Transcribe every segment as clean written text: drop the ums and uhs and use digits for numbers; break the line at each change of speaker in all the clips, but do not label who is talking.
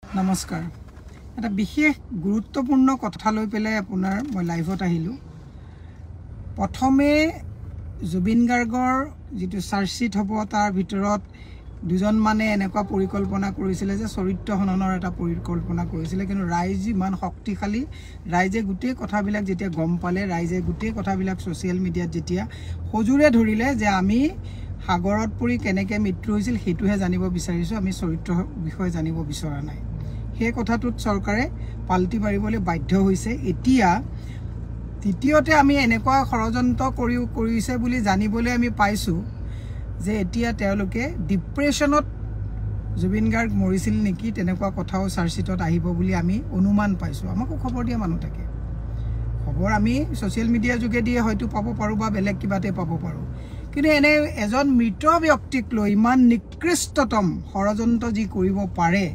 নমস্কাৰ এটা বিশেষ গুৰুত্বপূৰ্ণ কথা লৈ পেলাই আপোনাৰ মই লাইভত আহিলো প্ৰথমে জুবিন গাৰ্গৰ যেটো চাৰ্জশিট হ'ব তাৰ ভিতৰত দুজন মানে এনেকুৱা পৰিকল্পনা কৰিছিল যে চৰিত্ৰ হননৰ এটা পৰিকল্পনা কৰিছিল কিন্তু ৰাইজ ইমান শক্তিশালী ৰাইজে গুটেই কথাবিলাক যেতিয়া গম পালে ৰাইজে গুটেই কথাবিলাক সোশ্যাল মিডিয়াত যেতিয়া হজুৰে ধৰিলে যে আমি সাগৰত পৰি কেনেকৈ মৃত্যু হৈছিল হেতুহে জানিব বিচাৰিছো আমি চৰিত্ৰ বিষয় জানিব বিচৰা নাই সেই কথাটোত চৰকাৰে পাল্টি মাৰিবলৈ বাধ্য হৈছে এতিয়া তৃতীয়তে আমি এনেকুৱা ষড়যন্ত্ৰ কৰিছে বুলি জানিবলৈ আমি পাইছো যে এতিয়া তেওঁলোকে ডিপ্ৰেছনত জুবিন গাৰ্গ মৰিছিল নেকি তেনেকুৱা কথাও চাৰ্জশিটত আহিব বুলি আমি অনুমান পাইছো আমাকো খবৰ দিয়া মানুহ থাকে খবৰ আমি সোশ্যাল মিডিয়া যোগেদি হয়তো পাব পাৰো বা বেলেগ কিবাতে পাব পাৰো কিন্তু এনে এজন মৃত ব্যক্তিক লৈ ইমান নিকৃষ্টতম ষড়যন্ত্ৰ যি কৰিব পাৰে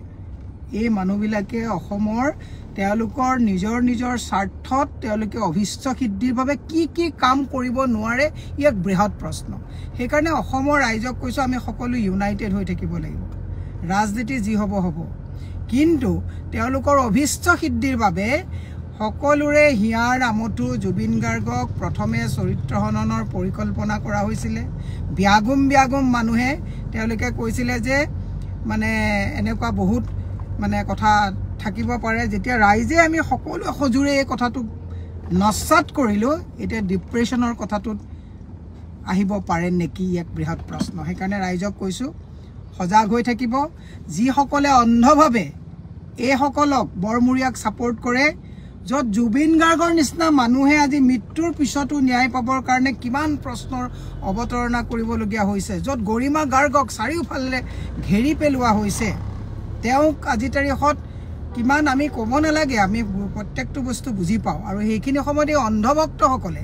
এই মানুহবিলাকে অসমৰ তেওঁলোকৰ নিজৰ স্বাৰ্থত তেওঁলোকে অভিষ্ট সিদ্ধিৰ বাবে কি কাম কৰিব নোৱাৰে এক বৃহৎ প্ৰশ্ন সেই কাৰণে অসমৰ ৰাইজক কৈছো আমি সকলো ইউনাইটেড হৈ থাকিব লাগিব ৰাজনীতি যি হ'ব কিন্তু তেওঁলোকৰ অভিষ্ট সিদ্ধিৰ বাবে সকলোৰে হিয়াৰ আমঠু জুবিন গাৰ্গক প্ৰথমে চৰিত্ৰ হননৰ পৰিকল্পনা কৰা হৈছিল বিয়াগুম মানুহে তেওঁলোকে কৈছিল যে মানে এনেকুৱা বহুত মানে কথা থাকিব পাৰে যেতিয়া ৰাইজে আমি সকলো হজুৰে এই কথাটো নসাত কৰিলো এটা ডিপ্ৰেছনৰ কথাটো আহিব পাৰে নেকি এক বৃহৎ প্ৰশ্ন সেই কাৰণে ৰাইজক কৈছো সজাগ হৈ থাকিব যি সকলে অন্ধভাৱে এই সকলক বৰমুৰিয়াক সাপোৰ্ট কৰে যত জুবিন গাৰ্গৰ নিচিনা মানুহে আজি মৃত্যুৰ পিছতো ন্যায় পাবৰ কাৰণে কিমান প্ৰশ্নৰ অৱতাৰণা কৰিবলগীয়া হৈছে যত গৰিমা গাৰ্গক চাৰিওফালে ঘেৰি পেলোৱা হৈছে তেওঁক আজি তাৰিখত কিমান আমি ক'ব নালাগে আমি প্ৰত্যেকটো বস্তু বুজি পাওঁ আৰু সেইখিনি সময়তে অন্ধভক্তসকলে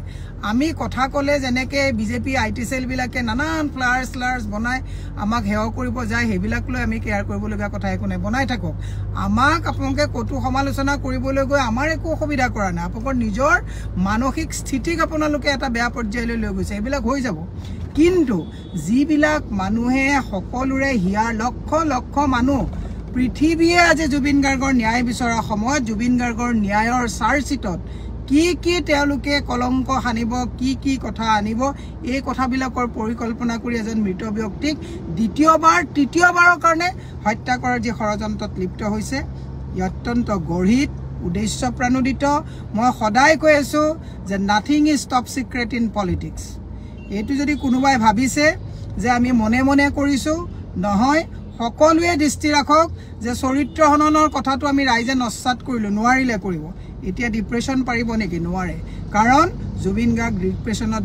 আমি কথা ক'লে যেনেকৈ বিজেপি আইটি সেল বিলাকে নানান ফ্লায়াৰ্ছ বনাই আমাক হেয় কৰিব যায় সেইবিলাক লৈ আমি কেয়াৰ কৰিবলগীয়া কথা একো নাই বনাই থাকক আমাক আপোনালোকে কটু সমালোচনা কৰিবলৈ গৈ আমাৰ একো অসুবিধা কৰা নাই আপোনালোকৰ নিজৰ মানসিক স্থিতিক আপোনালোকে এটা বেয়া পৰ্যায়লৈ লৈ গৈছে এইবিলাক হৈ যাব কিন্তু যিবিলাক মানুহে সকলোৰে হিয়াৰ লক্ষ মানুহ পৃথিৱীয়ে আজি জুবিন গাৰ্গৰ ন্যায় বিচৰা সময়ত জুবিন গাৰ্গৰ ন্যায়ৰ চাৰ্জশিটত কি তেওঁলোকে কলংক হানিব কি কথা আনিব এই কথাবিলাকৰ পৰিকল্পনা কৰি এজন মৃত ব্যক্তিক তৃতীয়বাৰৰ কাৰণে হত্যা কৰাৰ যি ষড়যন্ত্ৰত লিপ্ত হৈছে অত্যন্ত গঢ়িত উদ্দেশ্য প্ৰণোদিত মই সদায় কৈ আছো যে nothing is top secret in politics এইটো যদি কোনোবাই ভাবিছে যে আমি মনে কৰিছো নহয় সকলোৱে দৃষ্টি ৰাখক যে চৰিত্ৰ হননৰ কথাটো আমি ৰাইজে নসাত কৰিলো নোৱাৰিলে কৰিব এতিয়া ডিপ্ৰেছন পাৰিব নেকি নোৱাৰে কাৰণ জুবিন গাৰ্গ ডিপ্ৰেছনত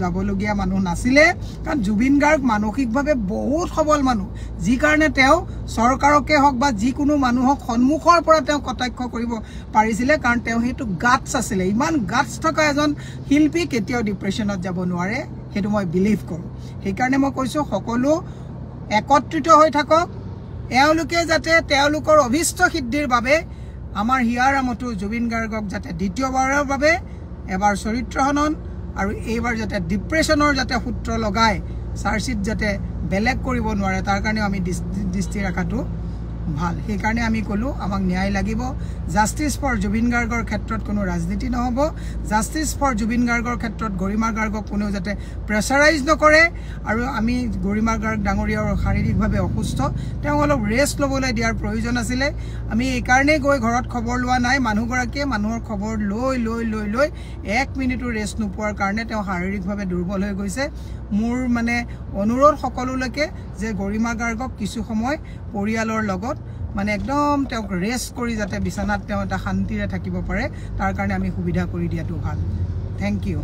যাবলগীয়া মানুহ নাছিলে কাৰণ জুবিন গাৰ্গ মানসিকভাৱে বহুত সবল মানুহ যি কাৰণে তেওঁ চৰকাৰকে হওক বা যিকোনো মানুহক সন্মুখৰ পৰা তেওঁ কটাক্ষ কৰিব পাৰিছিলে কাৰণ তেওঁ হেতু গাটছ আছিলে ইমান গাটছ থকা এজন শিল্পী কেতিয়াও ডিপ্ৰেছনত যাব নোৱাৰে হেতু মই বিলিভ কৰো সেই কাৰণে মই কৈছো সকলো একত্ৰিত হৈ থাকক এওঁলোকে যাতে তেওঁলোকৰ অভিষ্ট সিদ্ধিৰ বাবে আমাৰ হিয়াৰ আমঠু জুবিন গাৰ্গক যাতে দ্বিতীয়বাৰৰ বাবে এবাৰ চৰিত্ৰ হনন আৰু এইবাৰ যাতে ডিপ্ৰেছনৰ যাতে সূত্ৰ লগাই চাৰ্জশিট যাতে বেলেগ কৰিব নোৱাৰে তাৰ কাৰণে আমি দৃষ্টি ৰাখাটো ভাল সেই কাৰণে আমি কলো আমাক ন্যায় লাগিব জাস্টিস ফৰ জুবিন গাৰ্গৰ ক্ষেত্ৰত কোনো ৰাজনীতি নহব জাস্টিস ফৰ জুবিন গাৰ্গৰ ক্ষেত্ৰত গৰিমা গাৰ্গক কোনো যাতে প্ৰেছাৰাইজ নকৰে আৰু আমি গৰিমা গাৰ্গ ডাঙৰীয়াৰ শাৰীৰিকভাৱে অসুস্থ তেওঁ অলপ ৰেষ্ট ল'বলৈ দিয়াৰ প্ৰয়োজন আছিল আমি এই কাৰণে গৈ ঘৰত খবৰ লোৱা নাই মানুহগৰাকীয়ে মানুহৰ খবৰ লৈ 1 মিনিটো ৰেষ্ট নোপোৱাৰ কাৰণে তেওঁ শাৰীৰিকভাৱে দুৰ্বল হৈ গৈছে মোৰ মানে অনুৰোধ সকলোলৈকে যে গৰিমা গাৰ্গক কিছু সময় পৰিয়ালৰ লগত মানে একদম তেওঁক ৰেষ্ট কৰি যাতে বিছনাত তেওঁ এটা শান্তিৰে থাকিব পাৰে তাৰ কাৰণে আমি সুবিধা কৰি দিয়াটো ভাল থ্যাংক ইউ